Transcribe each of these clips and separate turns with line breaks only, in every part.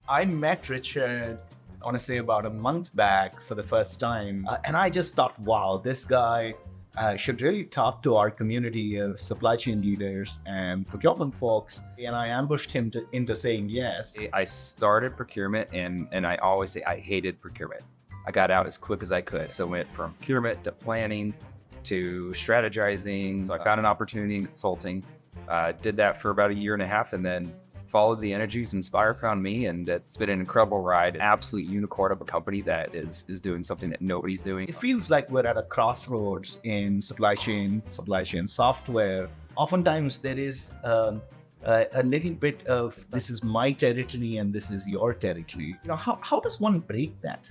I met Richard, honestly, about a month back for the first time. And I just thought, wow, this guy should really talk to our community of supply chain leaders and procurement folks. And I ambushed him into saying yes.
I started procurement and I always say I hated procurement. I got out as quick as I could. So went from procurement to planning to strategizing. So I found an opportunity in consulting, did that for about a year and a half, and then followed the energies inspired around me. And it's been an incredible ride, an absolute unicorn of a company that is doing something that nobody's doing.
It feels like we're at a crossroads in supply chain software. Oftentimes there is a little bit of this is my territory and this is your territory. How does one break that?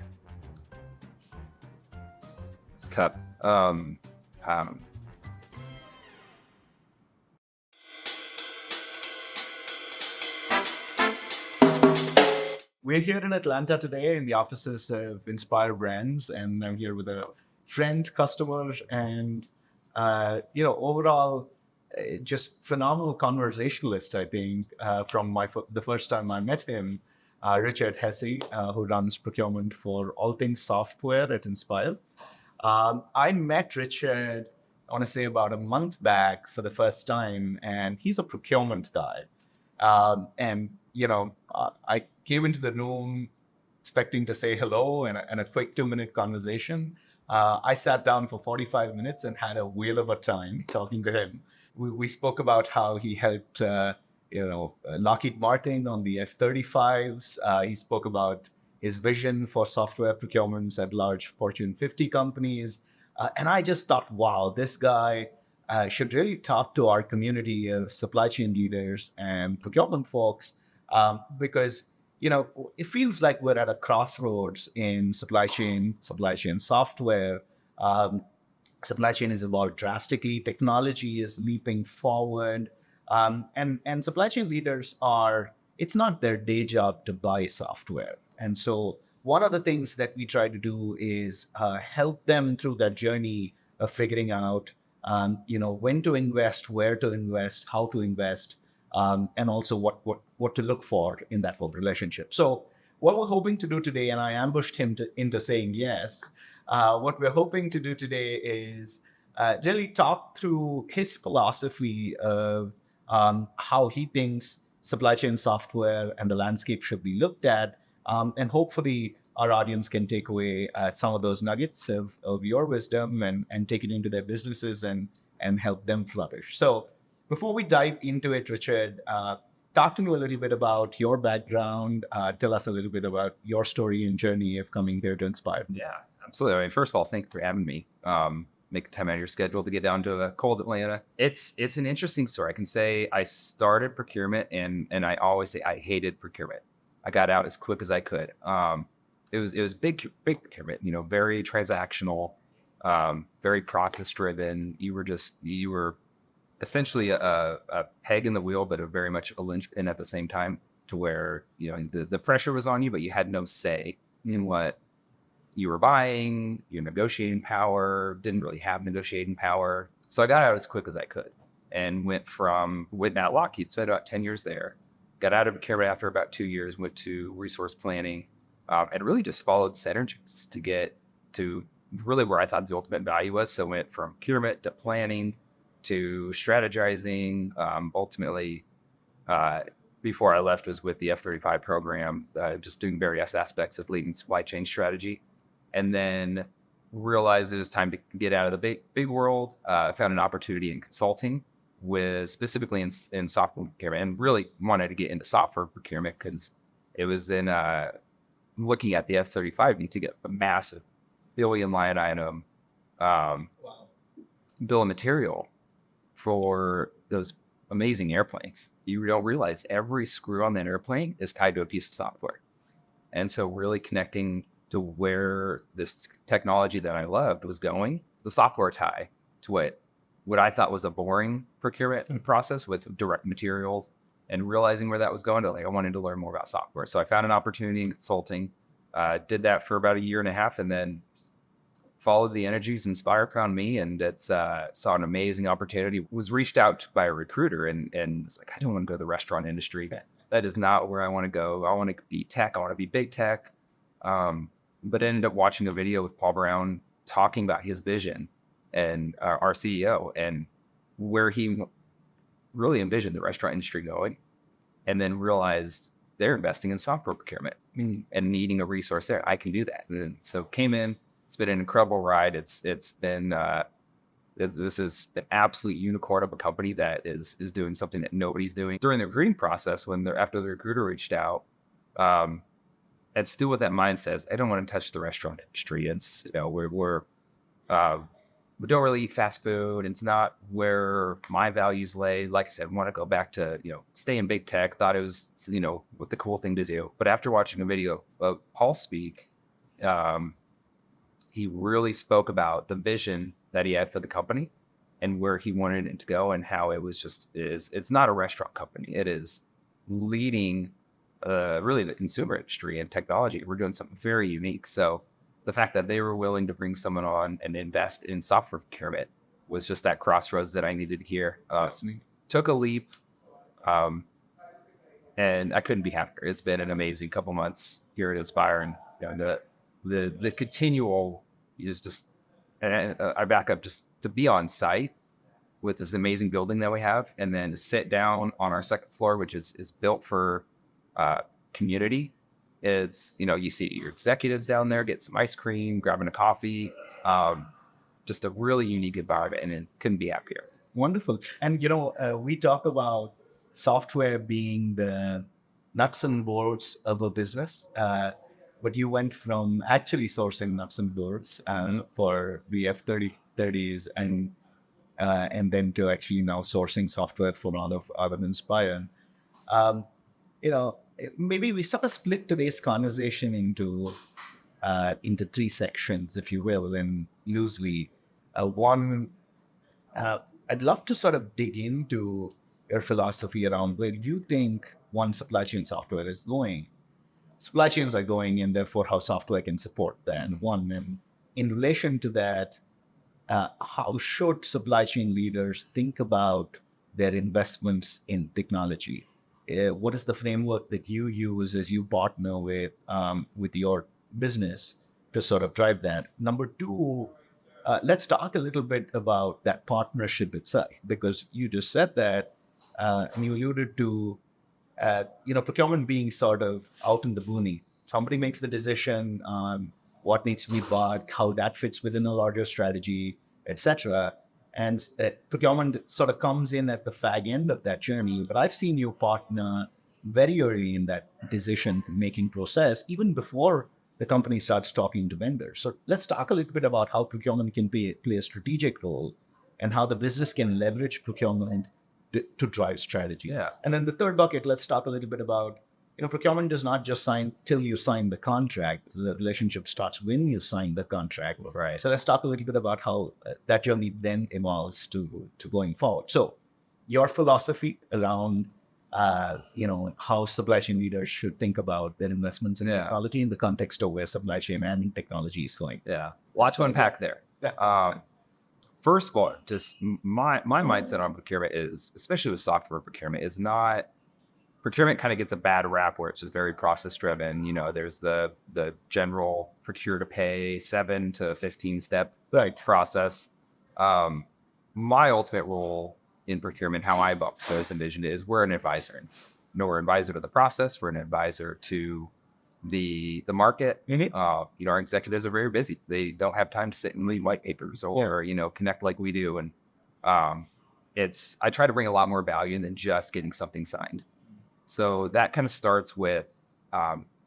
It's tough.
We're here in Atlanta today in the offices of Inspire Brands, and I'm here with a friend, customer, and overall, just phenomenal conversationalist. I think from the first time I met him, Richard Hesse, who runs procurement for all things software at Inspire. I met Richard, honestly, about a month back for the first time, and he's a procurement guy. I came into the room expecting to say hello and a quick 2-minute conversation. I sat down for 45 minutes and had a whale of a time talking to him. We spoke about how he helped, Lockheed Martin on the F-35s. He spoke about his vision for software procurements at large Fortune 50 companies. And I just thought, wow, this guy should really talk to our community of supply chain leaders and procurement folks because it feels like we're at a crossroads in supply chain software. Supply chain has evolved drastically. Technology is leaping forward. And supply chain leaders it's not their day job to buy software. And so one of the things that we try to do is help them through that journey of figuring out, when to invest, where to invest, how to invest, and also what to look for in that whole relationship. So what we're hoping to do today, and I ambushed him into saying yes, what we're hoping to do today is really talk through his philosophy of how he thinks supply chain software and the landscape should be looked at. And hopefully our audience can take away some of those nuggets of your wisdom and take it into their businesses and help them flourish. So before we dive into it, Richard, talk to me a little bit about your background. Tell us a little bit about your story and journey of coming here to Inspire.
Yeah, absolutely. I mean, first of all, thank you for having me. Make time out of your schedule to get down to cold Atlanta. It's an interesting story. I can say I started procurement and I always say I hated procurement. I got out as quick as I could. It was big procurement, very transactional, very process driven. You were essentially a peg in the wheel, but very much a linchpin at the same time, to where the pressure was on you, but you had no say in what you were buying. Your negotiating power didn't really have negotiating power. So I got out as quick as I could and went at Lockheed, spent about 10 years there. Got out of procurement after about 2 years, went to resource planning, and really just followed synergies to get to really where I thought the ultimate value was. So went from procurement to planning to strategizing. Ultimately, before I left, was with the F-35 program, just doing various aspects of leading supply chain strategy. And then realized it was time to get out of the big world. Found an opportunity in consulting, specifically in software procurement, and really wanted to get into software procurement because it was in looking at the F-35, need to get a massive billion line item bill of material for those amazing airplanes. You don't realize every screw on that airplane is tied to a piece of software. And so really connecting to where this technology that I loved was going, the software tie to what I thought was a boring procurement process with direct materials, and realizing where that was going to, I wanted to learn more about software. So I found an opportunity in consulting, did that for about a year and a half, and then followed the energies inspired around me, and saw an amazing opportunity. Was reached out by a recruiter and it's like, I don't want to go to the restaurant industry. that is not where I want to go. I want to be tech. I want to be big tech. But ended up watching a video with Paul Brown talking about his vision and our CEO and where he really envisioned the restaurant industry going, and then realized they're investing in software procurement and needing a resource there. I can do that. And so came in. It's been an incredible ride. It's been this is an absolute unicorn of a company that is doing something that nobody's doing. During the recruiting process, after the recruiter reached out, and still with that mindset, I don't want to touch the restaurant industry. It's, we don't really eat fast food. It's not where my values lay. Like I said, want to go back to, stay in big tech. Thought it was, what the cool thing to do. But after watching a video of Paul speak, he really spoke about the vision that he had for the company and where he wanted it to go, and how it was it's not a restaurant company. It is leading really the consumer industry and technology. We're doing something very unique. So the fact that they were willing to bring someone on and invest in software procurement was just that crossroads that I needed to hear. Took a leap, and I couldn't be happier. It's been an amazing couple months here at Inspire, and the continual is just. And I back up just to be on site with this amazing building that we have, and then to sit down on our second floor, which is built for community. It's, you see your executives down there, get some ice cream, grabbing a coffee, just a really unique environment, and it couldn't be happier.
Wonderful. And, we talk about software being the nuts and bolts of a business, but you went from actually sourcing nuts and bolts for the F-30s and then to actually now sourcing software from out of Inspire. Maybe we sort of split today's conversation into three sections, if you will, and loosely. One, I'd love to sort of dig into your philosophy around where you think supply chain software is going. Supply chains are going, and therefore how software can support that. One, and in relation to that, how should supply chain leaders think about their investments in technology? What is the framework that you use as you partner with your business to sort of drive that? Number two, let's talk a little bit about that partnership itself, because you just said that, and you alluded to, procurement being sort of out in the boonies. Somebody makes the decision on what needs to be bought, how that fits within a larger strategy, etc. And procurement sort of comes in at the fag end of that journey. But I've seen you partner very early in that decision-making process, even before the company starts talking to vendors. So let's talk a little bit about how procurement can play a strategic role, and how the business can leverage procurement to drive strategy.
Yeah.
And then the third bucket, let's talk a little bit about, procurement does not just sign till you sign the contract. The relationship starts when you sign the contract.
Right.
So let's talk a little bit about how that journey then evolves to going forward. So your philosophy around, how supply chain leaders should think about their investments in technology in the context of where supply chain and technology is going.
Yeah. Lots to unpack there. First of all, just my mindset on procurement is, especially with software procurement, is not, procurement kind of gets a bad rap where it's just very process driven. There's the general procure to pay 7 to 15 step process. My ultimate role in procurement, how I've always envisioned it, is we're an advisor. We're an advisor to the process. We're an advisor to the market.
Mm-hmm.
Our executives are very busy. They don't have time to sit and read white papers or connect like we do. And I try to bring a lot more value than just getting something signed. So that kind of starts with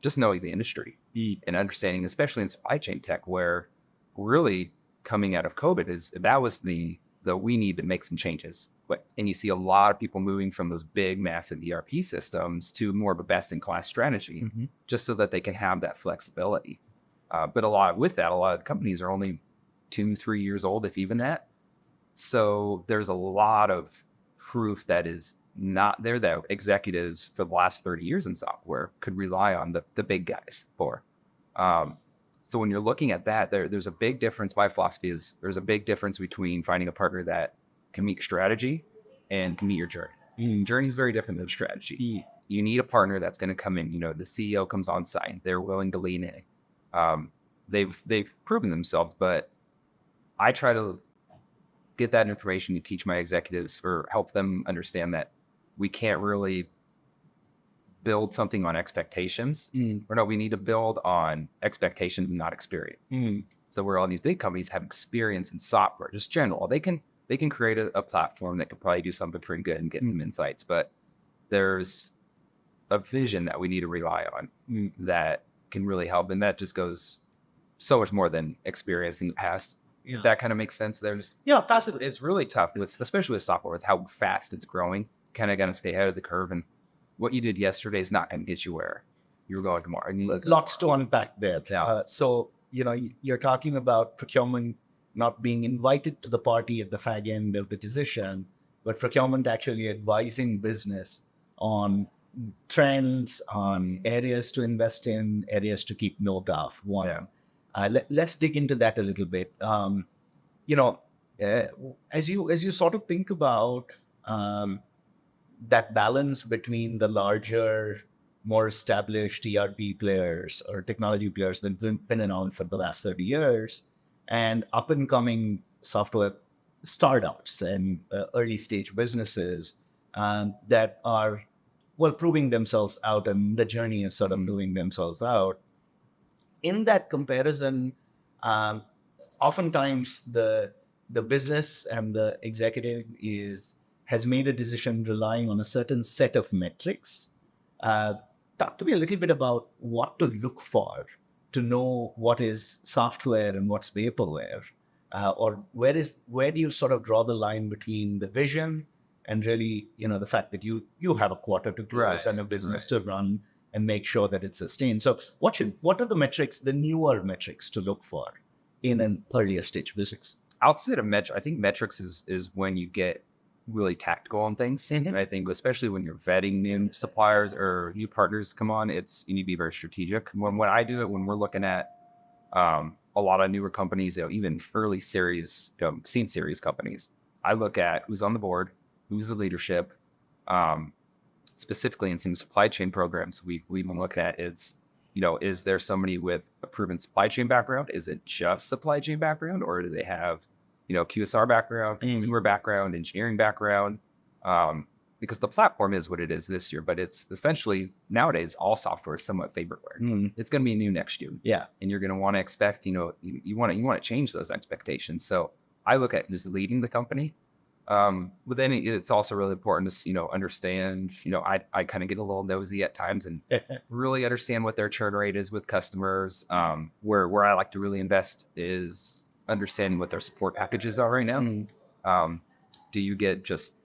just knowing the industry and understanding, especially in supply chain tech, where really coming out of COVID that was the we need to make some changes. And you see a lot of people moving from those big, massive ERP systems to more of a best-in-class strategy, just so that they can have that flexibility. But a lot of companies are only 2-3 years old, if even that. So there's a lot of proof that is not there that executives for the last 30 years in software could rely on the big guys for. So when you're looking at that, there's a big difference. My philosophy is there's a big difference between finding a partner that can meet strategy and can meet your journey. Journey is very different than strategy. you need a partner that's going to come in. The CEO comes on site. They're willing to lean in. They've proven themselves, but I try to get that information to teach my executives or help them understand that we can't really build something on expectations. Or no, we need to build on expectations and not experience. So where all these big companies have experience in software, just general, they can create a platform that could probably do something pretty good and get some insights. But there's a vision that we need to rely on that can really help. And that just goes so much more than experience in the past.
Yeah.
That kind of makes sense.
Fascinating.
It's really tough, especially with software, with how fast it's growing. Kind of got to stay ahead of the curve. And what you did yesterday is not going to get you where you're going tomorrow.
Lots to unpack there.
Yeah.
So, you're talking about procurement not being invited to the party at the fag end of the decision, but procurement actually advising business on trends, on areas to invest in, areas to keep note of. Let's dig into that a little bit. As you sort of think about that balance between the larger, more established ERP players or technology players that have been around for the last 30 years and up and coming software startups and early stage businesses that are proving themselves out and the journey of sort of moving themselves out. In that comparison, oftentimes the business and the executive has made a decision relying on a certain set of metrics. Talk to me a little bit about what to look for to know what is software and what's vaporware, or where do you sort of draw the line between the vision and really, the fact that you have a quarter to close and a business to run and make sure that it's sustained. So what are the metrics, the newer metrics to look for in an earlier stage business?
Outside of metrics, I think metrics is when you get really tactical on things. And I think especially when you're vetting new suppliers or new partners come on, you need to be very strategic. When I do it, when we're looking at a lot of newer companies, even early series, seed series companies, I look at who's on the board, who's the leadership. Specifically in some supply chain programs, we've been looking at is there somebody with a proven supply chain background? Is it just supply chain background, or do they have QSR background, consumer background, engineering background? Because the platform is what it is this year, but it's essentially nowadays all software is somewhat favorite. It's going to be new next year.
Yeah,
and you're going to want to expect, you want to change those expectations. So I look at who's leading the company. But then it's also really important to, understand, I kind of get a little nosy at times and really understand what their churn rate is with customers. Where I like to really invest is understanding what their support packages are right now. Do you get just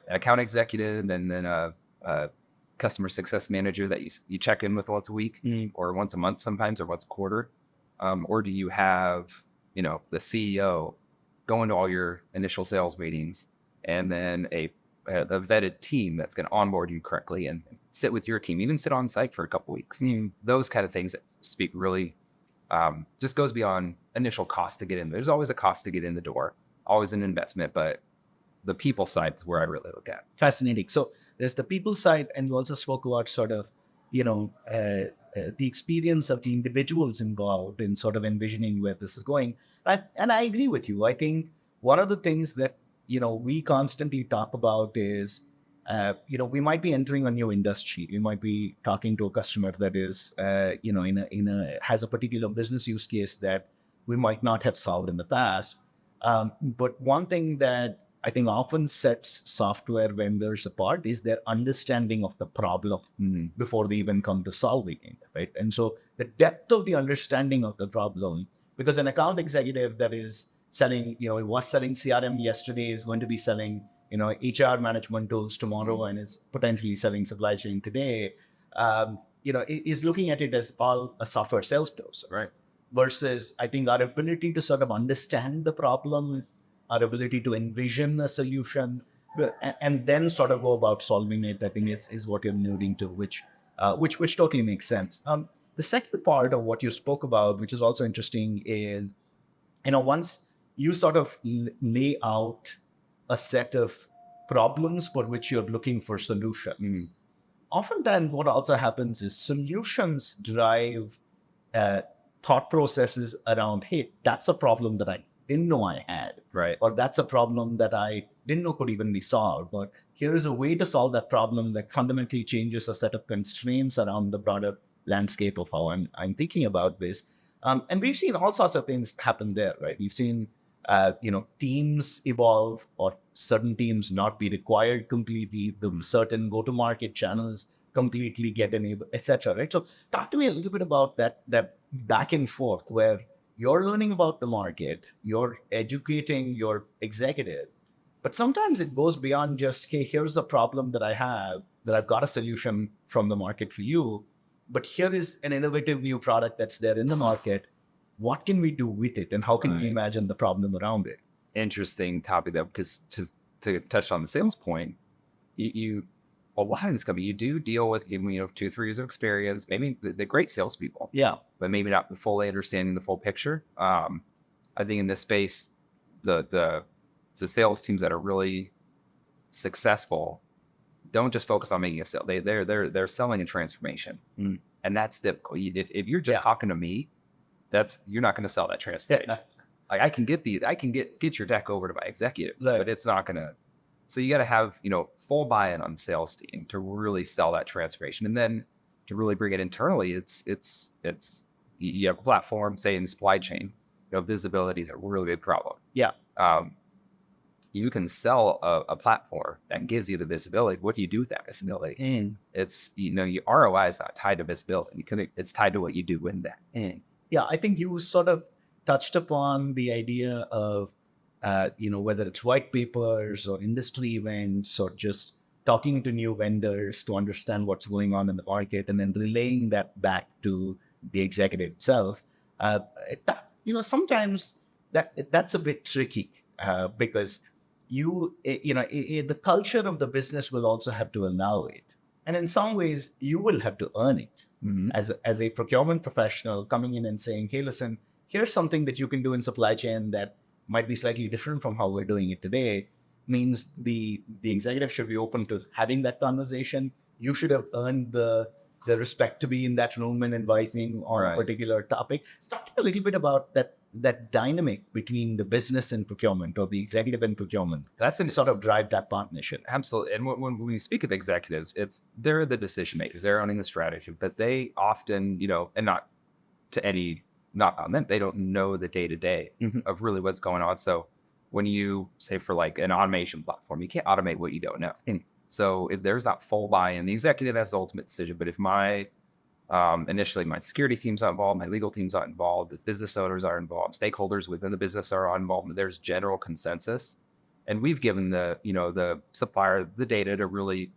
an account executive and then a customer success manager that you check in with once a week or once a month sometimes, or once a quarter? Or do you have, the CEO going to all your initial sales meetings, and then a vetted team that's going to onboard you correctly and sit with your team, even sit on site for a couple weeks. Those kind of things that speak really just goes beyond initial cost to get in. There's always a cost to get in the door, always an investment, but the people side is where I really look at.
Fascinating. So there's the people side, and you also spoke about sort of, the experience of the individuals involved in sort of envisioning where this is going. And I agree with you. I think one of the things that, we constantly talk about is, we might be entering a new industry. We might be talking to a customer that is, has a particular business use case that we might not have solved in the past. But one thing that I think often sets software vendors apart is their understanding of the problem before they even come to solving it, right? And so the depth of the understanding of the problem, because an account executive that is selling, was selling CRM yesterday is going to be selling, HR management tools tomorrow and is potentially selling supply chain today, is looking at it as all a software sales process.
Right.
Versus, I think our ability to sort of understand the problem, our ability to envision a solution, and then sort of go about solving it, I think is what you're alluding to, which totally makes sense. The second part of what you spoke about, which is also interesting, is, once you sort of lay out a set of problems for which you're looking for solutions, oftentimes what also happens is solutions drive uh, thought processes around, hey, that's a problem that I didn't know I had,
Right.
or that's a problem that I didn't know could even be solved. But here is a way to solve that problem that fundamentally changes a set of constraints around the broader landscape of how I'm thinking about this. And we've seen all sorts of things happen there, right? We've seen teams evolve or certain teams not be required completely, the certain go-to-market channels completely get enabled, etc. Right. So talk to me a little bit about that back and forth where you're learning about the market, you're educating your executive, but sometimes it goes beyond just, hey, here's a problem that I have, that I've got a solution from the market for you, but here is an innovative new product that's there in the market. What can we do with it, and how can we imagine the problem around it?
Interesting topic though, because to touch on the sales point, you a lot in this company, you do deal with even 2-3 years of experience, maybe the great salespeople,
Yeah.
but maybe not fully understanding the full picture. I think in this space, the sales teams that are really successful don't just focus on making a sale. They're selling a transformation, and that's difficult. If you're just talking to me, you're not going to sell that transformation. Like I can get your deck over to my executive, but it's not going to. So you got to have full buy-in on the sales team to really sell that transformation, and then to really bring it internally. It's you have a platform, say in supply chain, visibility is a really big problem.
Yeah.
You can sell a platform that gives you the visibility. What do you do with that visibility? It's your ROI is not tied to visibility. It's tied to what you do with that.
Yeah, I think you sort of touched upon the idea of, whether it's white papers or industry events or just talking to new vendors to understand what's going on in the market and then relaying that back to the executive itself. Sometimes that's a bit tricky because the culture of the business will also have to allow it. And in some ways, you will have to earn it as a procurement professional coming in and saying, hey, listen, here's something that you can do in supply chain that might be slightly different from how we're doing it today. Means the executive should be open to having that conversation. You should have earned the respect to be in that room and advising on a particular topic. Talk a little bit about that dynamic between the business and procurement, or the executive and procurement.
That's
to sort of drive that partnership.
Absolutely. And when we speak of executives, they're the decision makers. They're owning the strategy, but they often, and not to any knock on them, they don't know the day to day of really what's going on. So when you say for like an automation platform, you can't automate what you don't know. So if there's not full buy-in, the executive has the ultimate decision. But if initially my security team's not involved, my legal team's not involved, the business owners are involved, stakeholders within the business are involved, there's general consensus. And we've given the supplier the data to really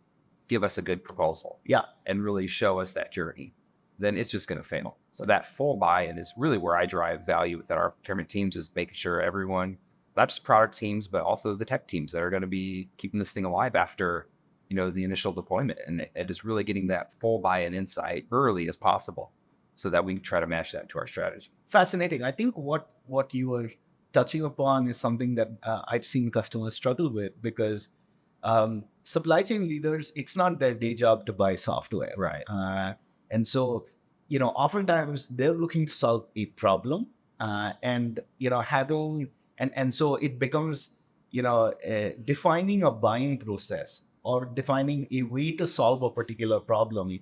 give us a good proposal.
Yeah.
And really show us that journey. Then it's just going to fail. So that full buy-in is really where I drive value within our procurement teams, is making sure everyone, not just product teams, but also the tech teams that are going to be keeping this thing alive after the initial deployment, and it is really getting that full buy-in insight early as possible so that we can try to match that to our strategy.
Fascinating. I think what you were touching upon is something that I've seen customers struggle with, because supply chain leaders, it's not their day job to buy software.
Right.
And so, oftentimes they're looking to solve a problem and so it becomes, defining a buying process or defining a way to solve a particular problem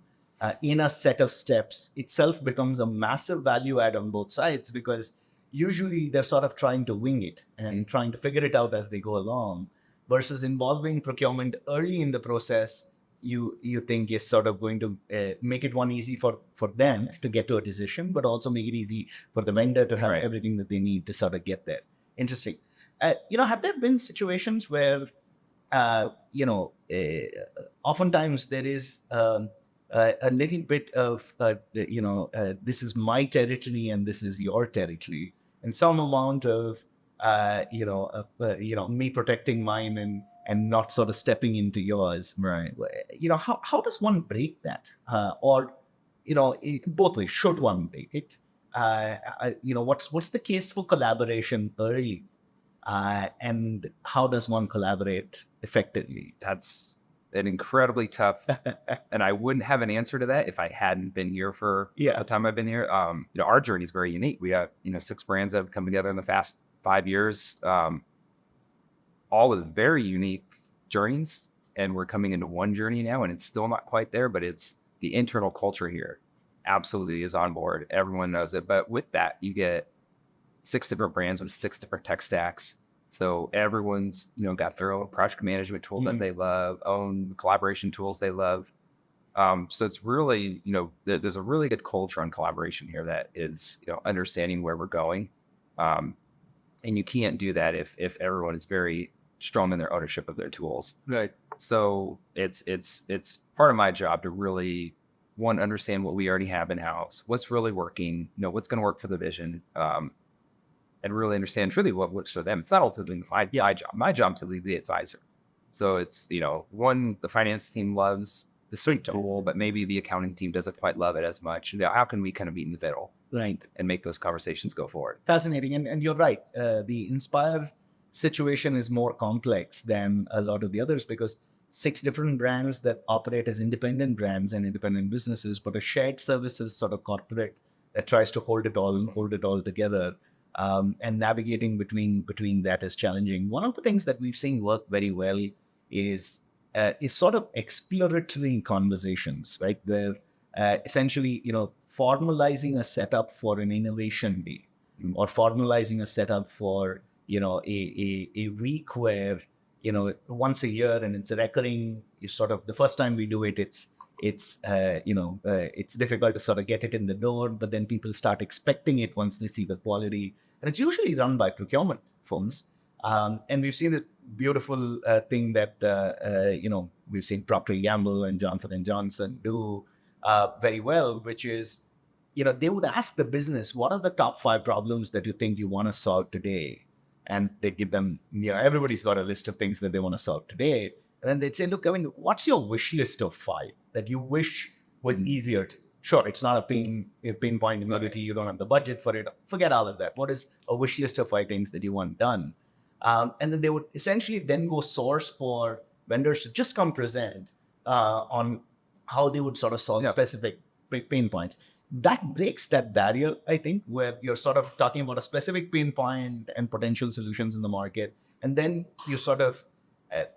in a set of steps itself becomes a massive value add on both sides, because usually they're sort of trying to wing it and trying to figure it out as they go along, versus involving procurement early in the process. You think is sort of going to make it easy for them to get to a decision, but also make it easy for the vendor to have everything that they need to sort of get there. Interesting. Have there been situations where oftentimes there is a little bit of, this is my territory and this is your territory, and some amount of, me protecting mine and not sort of stepping into yours.
Right.
How does one break that? Or, both ways, should one break it? What's the case for collaboration early? And how does one collaborate effectively?
That's an incredibly tough, and I wouldn't have an answer to that if I hadn't been here for
Yeah.
the time I've been here. Our journey is very unique. We have, 6 brands that have come together in the past 5 years, all with very unique journeys. And we're coming into one journey now, and it's still not quite there, but it's the internal culture here absolutely is on board. Everyone knows it. But with that, you get 6 different brands with 6 different tech stacks. So everyone's, got their own project management tool that they love, own collaboration tools they love. So it's really, there's a really good culture on collaboration here that is, understanding where we're going. And you can't do that if everyone is very strong in their ownership of their tools.
Right.
So it's part of my job to really, one, understand what we already have in house, what's really working, what's going to work for the vision, and really understand truly what works for them. It's not ultimately my job. My job is to be the advisor. So it's, one, the finance team loves the suite tool, but maybe the accounting team doesn't quite love it as much. How can we kind of meet in the middle?
Right.
And make those conversations go forward?
Fascinating. And you're right. The Inspire situation is more complex than a lot of the others because 6 different brands that operate as independent brands and independent businesses, but a shared services sort of corporate that tries to hold it all together. And navigating between that is challenging. One of the things that we've seen work very well is sort of exploratory conversations, right? Where essentially, formalizing a setup for an innovation day, or formalizing a setup for a week where once a year, and it's a recurring. Sort of the first time we do it, it's difficult to sort of get it in the door, but then people start expecting it once they see the quality, and it's usually run by procurement firms. And we've seen a beautiful thing that we've seen Procter & Gamble and Johnson & Johnson do very well, which is they would ask the business, what are the top 5 problems that you think you want to solve today? And they give them, everybody's got a list of things that they want to solve today. And then they'd say, look, I mean, what's your wish list of 5 that you wish was easier to? Sure, it's not a pain point immediately. You don't have the budget for it. Forget all of that. What is a wish list of 5 things that you want done? And then they would essentially then go source for vendors to just come present on how they would sort of solve specific pain points. That breaks that barrier, I think, where you're sort of talking about a specific pain point and potential solutions in the market. And then you sort of,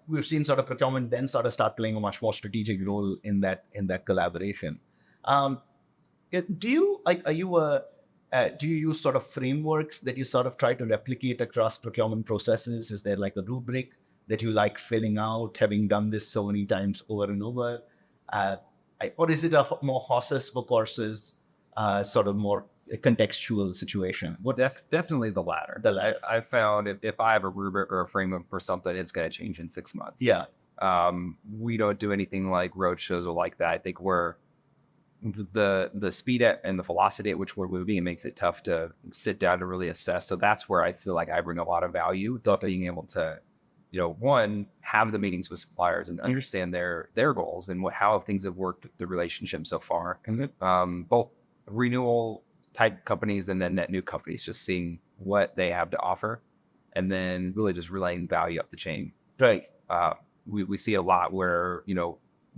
we've seen sort of procurement then sort of start playing a much more strategic role in that collaboration. Do you use sort of frameworks that you sort of try to replicate across procurement processes? Is there like a rubric that you like filling out, having done this so many times over and over? Or is it a more horses for courses, sort of more contextual situation?
Definitely the latter. I found if I have a rubric or a framework for something, it's going to change in 6 months.
Yeah.
We don't do anything like roadshows or like that. I think we're the speed and the velocity at which we're moving, it makes it tough to sit down to really assess. So that's where I feel like I bring a lot of value, being able to, one, have the meetings with suppliers and understand their goals and how things have worked with the relationship so far. Both renewal type companies and then net new companies, just seeing what they have to offer and then really just relaying value up the chain.
Right.
We see a lot where,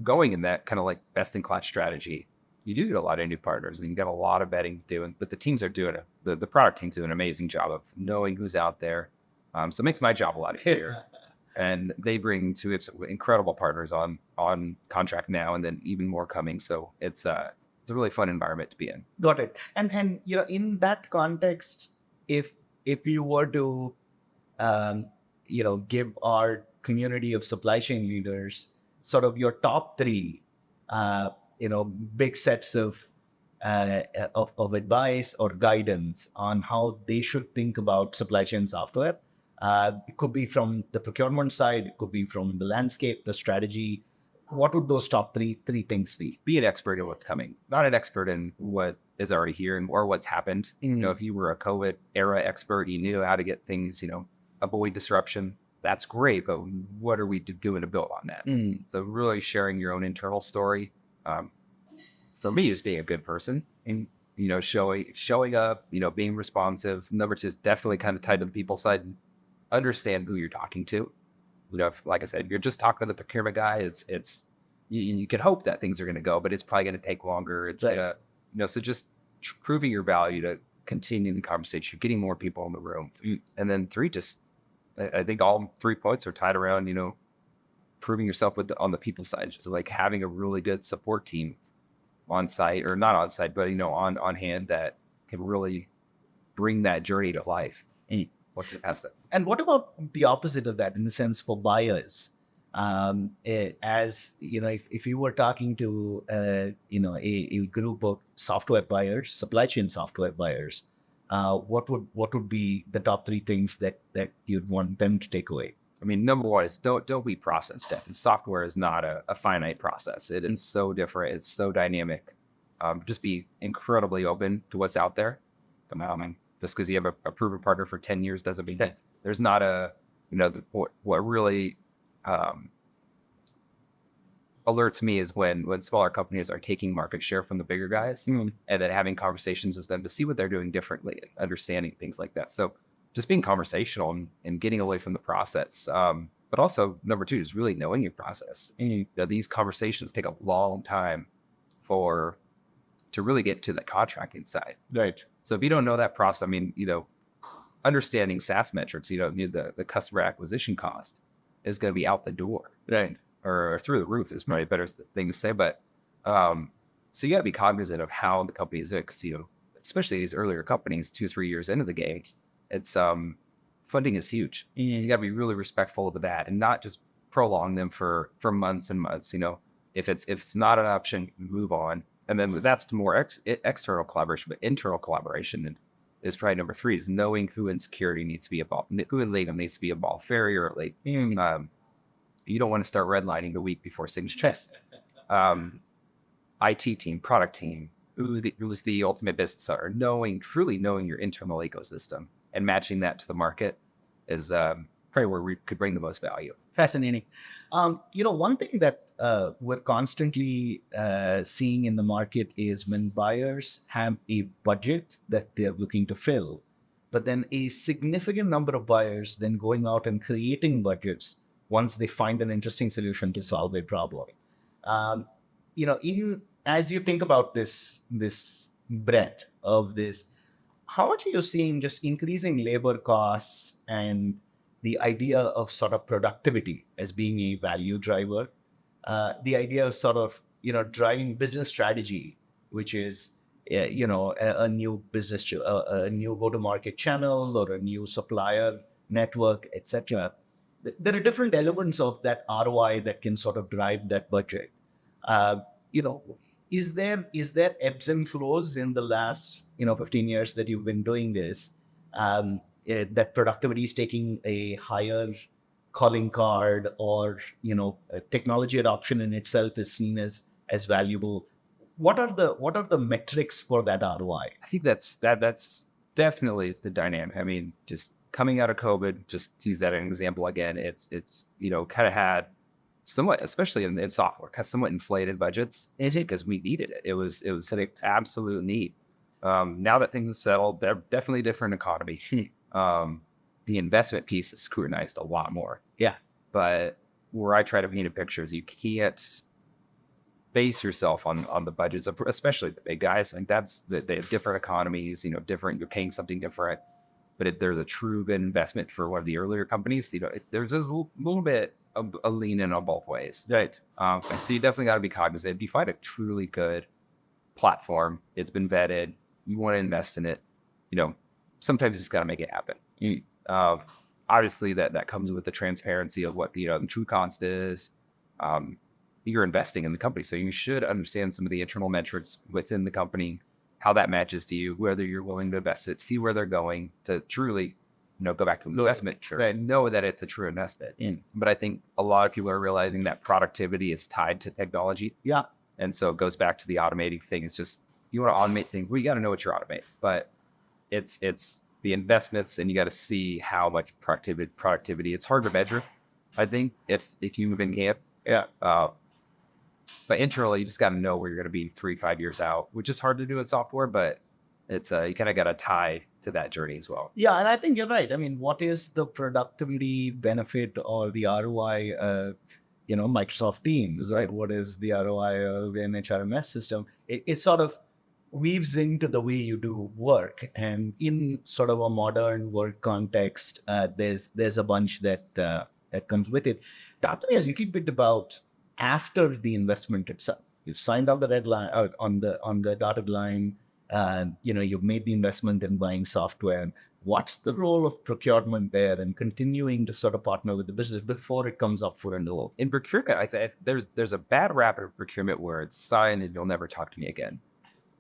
going in that kind of like best in class strategy, you do get a lot of new partners and you get a lot of vetting doing, but the teams are doing the product teams do an amazing job of knowing who's out there. So it makes my job a lot easier. And they bring to its incredible partners on contract now, and then even more coming. So it's a really fun environment to be in.
Got it. And in that context, if you were to give our community of supply chain leaders sort of your top 3 big sets of advice or guidance on how they should think about supply chain software. It could be from the procurement side, it could be from the landscape, the strategy. What would those top three things be?
Be an expert in what's coming, not an expert in what is already here or what's happened. If you were a COVID era expert, you knew how to get things, avoid disruption. That's great, but what are we doing to build on that? So really sharing your own internal story. For me, is being a good person and, showing up, being responsive. Number 2 is definitely kind of tied to the people side. Understand who you're talking to. Like I said, if you're just talking to the procurement guy, you could hope that things are going to go, but it's probably going to take longer. It's
Right.
gonna, so just proving your value to continue the conversation, getting more people in the room, and then three, just I think all 3 points are tied around, proving yourself on the people side, just like having a really good support team on site, or not on site, but on hand, that can really bring that journey to life. What's the past that?
And what about the opposite of that, in the sense for buyers? As you know, if you were talking to a group of software buyers, supply chain software buyers, what would be the top three things that you'd want them to take away?
I mean, number one is don't be process driven. Software is not a finite process. It is so different. It's so dynamic. Just be incredibly open to what's out there. Just because you have a proven partner for 10 years doesn't mean there's not what really alerts me is when smaller companies are taking market share from the bigger guys, and then having conversations with them to see what they're doing differently, understanding things like that. So just being conversational and getting away from the process. But also number two is really knowing your process. These conversations take a long time to really get to the contracting side.
Right.
So if you don't know that process, I mean, understanding SaaS metrics, the customer acquisition cost is going to be out the door.
Right.
Or through the roof is probably a better thing to say. But so you got to be cognizant of how the company is, especially these earlier companies, 2-3 years into the game, it's funding is huge. So you got to be really respectful of that and not just prolong them for months and months. If it's not an option, move on. And then that's more external collaboration, but internal collaboration is probably number three, is knowing who in security needs to be involved, who in legal needs to be involved very early. You don't want to start redlining the week before signature. IT team, product team, who's the ultimate business owner, truly knowing your internal ecosystem and matching that to the market is probably where we could bring the most value.
Fascinating. One thing that we're constantly seeing in the market is when buyers have a budget that they're looking to fill, but then a significant number of buyers then going out and creating budgets once they find an interesting solution to solve a problem. As you think about this breadth of this, how much are you seeing just increasing labor costs and the idea of sort of productivity as being a value driver? The idea of sort of driving business strategy, which is a new business, a new go-to-market channel or a new supplier network, etc. There are different elements of that ROI that can sort of drive that budget. Is there ebbs and flows in the last 15 years that you've been doing this, that productivity is taking a higher calling card, or technology adoption in itself is seen as valuable? What are the metrics for that ROI?
I think that's definitely the dynamic. I mean, just coming out of COVID, just to use that as an example again, it's kind of had somewhat, especially in software, kind of somewhat inflated budgets because we needed it. It was an absolute need. Now that things have settled, they're definitely a different economy. The investment piece is scrutinized a lot more.
Yeah.
But where I try to paint a picture is you can't base yourself on the budgets of, especially the big guys. Like they have different economies, different, you're paying something different. But if there's a true good investment for one of the earlier companies, there's a little bit of a lean in on both ways.
Right.
So you definitely got to be cognizant. If you find a truly good platform, it's been vetted, you want to invest in it, sometimes you just got to make it happen. Obviously, that comes with the transparency of what the true cost is. You're investing in the company, so you should understand some of the internal metrics within the company, how that matches to you, whether you're willing to invest it, see where they're going to truly, go back to investment. Sure. Right? Know that it's a true investment. But I think a lot of people are realizing that productivity is tied to technology.
Yeah. And
so it goes back to the automating thing. It's just, you want to automate things, well, you got to know what you're automating. But it's the investments, and you got to see how much productivity. It's hard to measure, I think, if you move in camp.
Yeah.
But internally, you just got to know where you're going to be 3-5 years out, which is hard to do in software, but It's you kind of got to tie to that journey as well.
Yeah, and I think you're right. I mean, what is the productivity benefit or the ROI? Microsoft Teams, right? What is the ROI of an HRMS system? It sort of weaves into the way you do work, and in sort of a modern work context, there's a bunch that comes with it. Talk to me a little bit about after the investment itself. You've signed on the red line on the dotted line. You've made the investment in buying software. What's the role of procurement there and continuing to sort of partner with the business before it comes up for renewal?
In procurement, I think there's a bad rap of procurement where it's signed and you'll never talk to me again,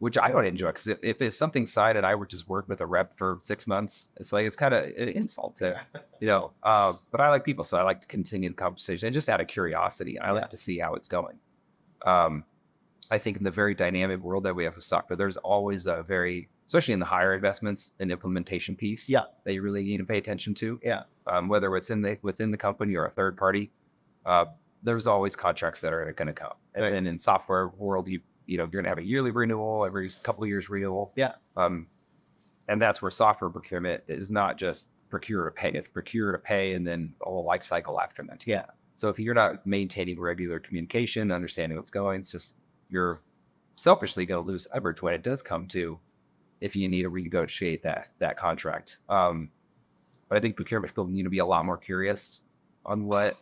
which I don't enjoy, because if it's something signed and I would just work with a rep for 6 months, it's like it's kind of an insult to, But I like people, so I like to continue the conversation and just out of curiosity, I like to see how it's going. I think in the very dynamic world that we have with software, there's always a very, especially in the higher investments and implementation piece, that you really need to pay attention to. Whether it's within the company or a third party, there's always contracts that are going to come. And in software world, you're going to have a yearly renewal, every couple of years renewal. And that's where software procurement is not just procure to pay. It's procure to pay and then a whole life cycle after that. So if you're not maintaining regular communication, understanding what's going, it's just, you're selfishly going to lose leverage when it does come to, if you need to renegotiate that contract. But I think procurement people need to be a lot more curious on what,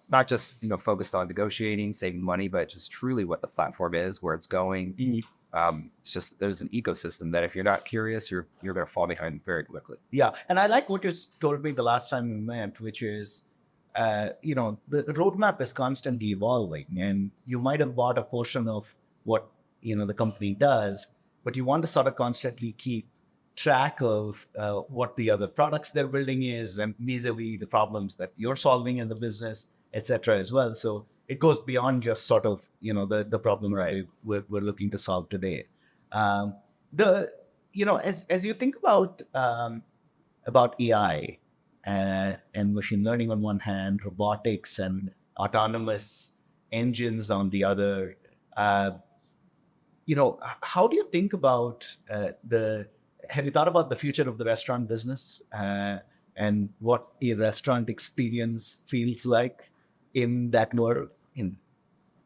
not just focused on negotiating, saving money, but just truly what the platform is, where it's going. It's just, there's an ecosystem that if you're not curious, you're going to fall behind very quickly.
Yeah, and I like what you told me the last time we met, which is, the roadmap is constantly evolving, and you might have bought a portion of what the company does, but you want to sort of constantly keep track of what the other products they're building is, and vis-a-vis the problems that you're solving as a business, etc. as well. So it goes beyond just sort of the problem we're looking to solve today. As you think about AI and machine learning on one hand, robotics and autonomous engines on the other, how do you think about have you thought about the future of the restaurant business and what a restaurant experience feels like in that world?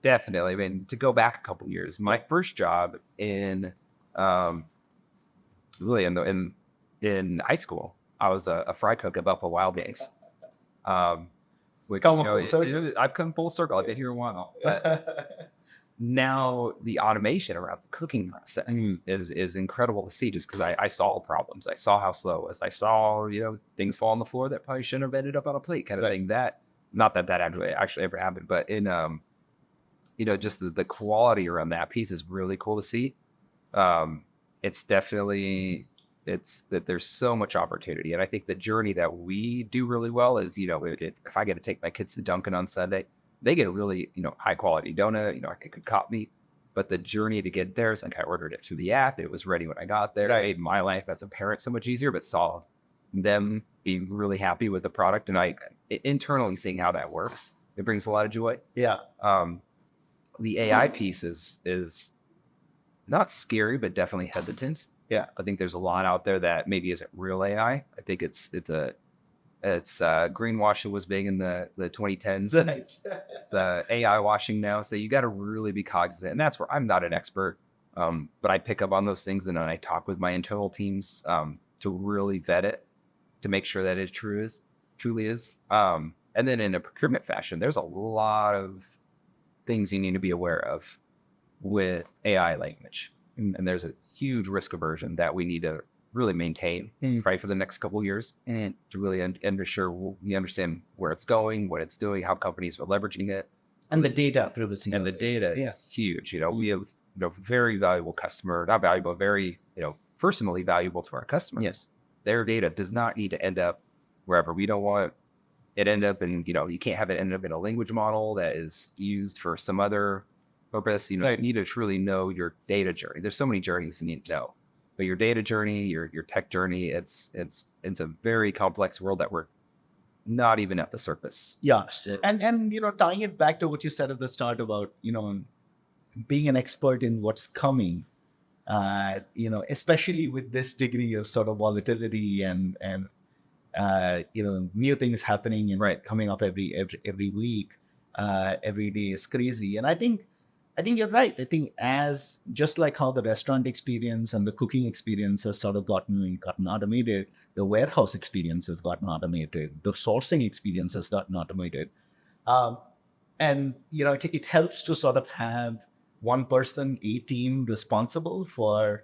Definitely. I mean, to go back a couple of years, my first job in really in high school, I was a fry cook at Buffalo Wild Wings. Which I've come full circle. I've been here a while. But now the automation around the cooking process is incredible to see, just because I saw problems. I saw how slow it was. I saw things fall on the floor that probably shouldn't have ended up on a plate, kind of thing. That, not that actually ever happened, but in just the quality around that piece is really cool to see. It's definitely, it's that there's so much opportunity. And I think the journey that we do really well is, if I get to take my kids to Dunkin' on Sunday, they get a really, high quality donut, I could cop meat, but the journey to get there is like, I ordered it through the app. It was ready when I got there. It made my life as a parent so much easier, but saw them be really happy with the product. And internally seeing how that works, it brings a lot of joy. The AI piece is not scary, but definitely hesitant. I think there's a lot out there that maybe isn't real AI. I think it's greenwashing was big in the 2010s. It's AI washing now. So you got to really be cognizant. And that's where I'm not an expert, but I pick up on those things, and then I talk with my internal teams to really vet it, to make sure that it truly is. And then in a procurement fashion, there's a lot of things you need to be aware of with AI language. And there's a huge risk aversion that we need to really maintain probably for the next couple of years, and to really ensure we understand where it's going, what it's doing, how companies are leveraging it.
And the data privacy.
And the data is huge. We have very valuable customer, not valuable, very, personally valuable to our customers.
Yes.
Their data does not need to end up wherever. We don't want it end up in, you can't have it end up in a language model that is used for some other purpose. You need to truly know your data journey. There's so many journeys you need to know, but your data journey, your tech journey, it's a very complex world that we're not even at the surface.
And tying it back to what you said at the start about being an expert in what's coming, Especially with this degree of sort of volatility and new things happening and
Right.
coming up every week, every day is crazy. And I think you're right. I think as just like how the restaurant experience and the cooking experience has sort of gotten automated, the warehouse experience has gotten automated, the sourcing experience has gotten automated. Um, and it helps to sort of have one person, a team responsible for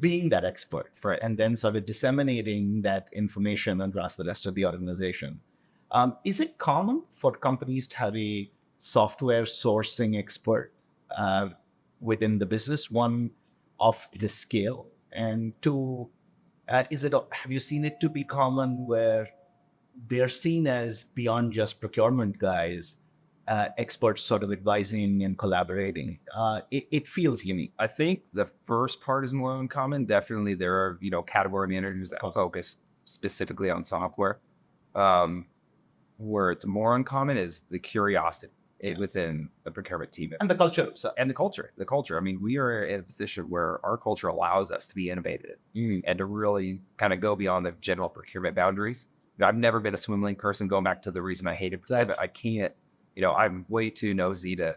being that expert,
Right.
and then sort of disseminating that information across the rest of the organization. Is it common for companies to have a software sourcing expert uh, within the business, one of the scale? And two, have you seen it to be common where they're seen as beyond just procurement guys, experts sort of advising and collaborating? It feels unique.
I think the first part is more uncommon. Definitely, there are category managers that
course.
focus specifically on software. Um, where it's more uncommon is the curiosity within a procurement team
And the culture. So,
and the culture. The culture. I mean, we are in a position where our culture allows us to be innovative and to really kind of go beyond the general procurement boundaries. I've never been a swim lane person. Going back to the reason I hated procurement, I can't. I'm way too nosy to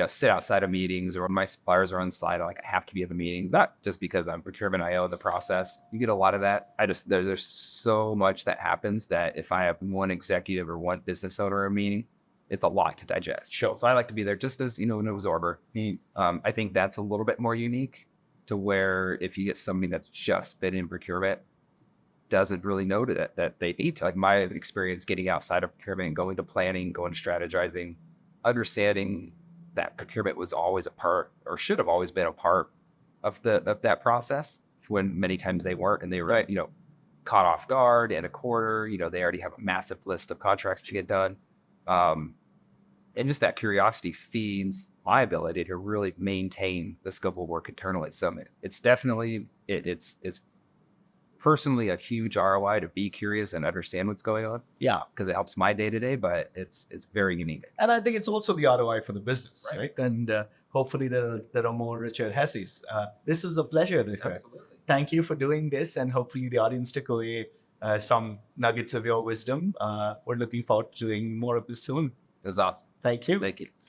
sit outside of meetings, or when my suppliers are on site, I have to be at the meetings, not just because I'm procurement, I own the process. You get a lot of that. There's so much that happens that if I have one executive or one business owner in a meeting, it's a lot to digest.
Sure.
So I like to be there just as, an absorber. I think that's a little bit more unique to where if you get somebody that's just been in procurement, doesn't really know that they need to. Like my experience getting outside of procurement and going to planning, going to strategizing, understanding that procurement was always a part, or should have always been a part of that process, when many times they weren't, and they were caught off guard in a quarter. They already have a massive list of contracts to get done, and just that curiosity feeds my ability to really maintain the scope of work internally. So it's definitely it's personally a huge ROI to be curious and understand what's going on.
Yeah,
because it helps my day to day, but it's very unique.
and I think it's also the ROI for the business, right? And hopefully there are more Richard Hesses. This was a pleasure, Richard.
Absolutely.
Thank you for doing this, and hopefully the audience took away some nuggets of your wisdom. We're looking forward to doing more of this soon.
It was awesome.
Thank you.
Thank you.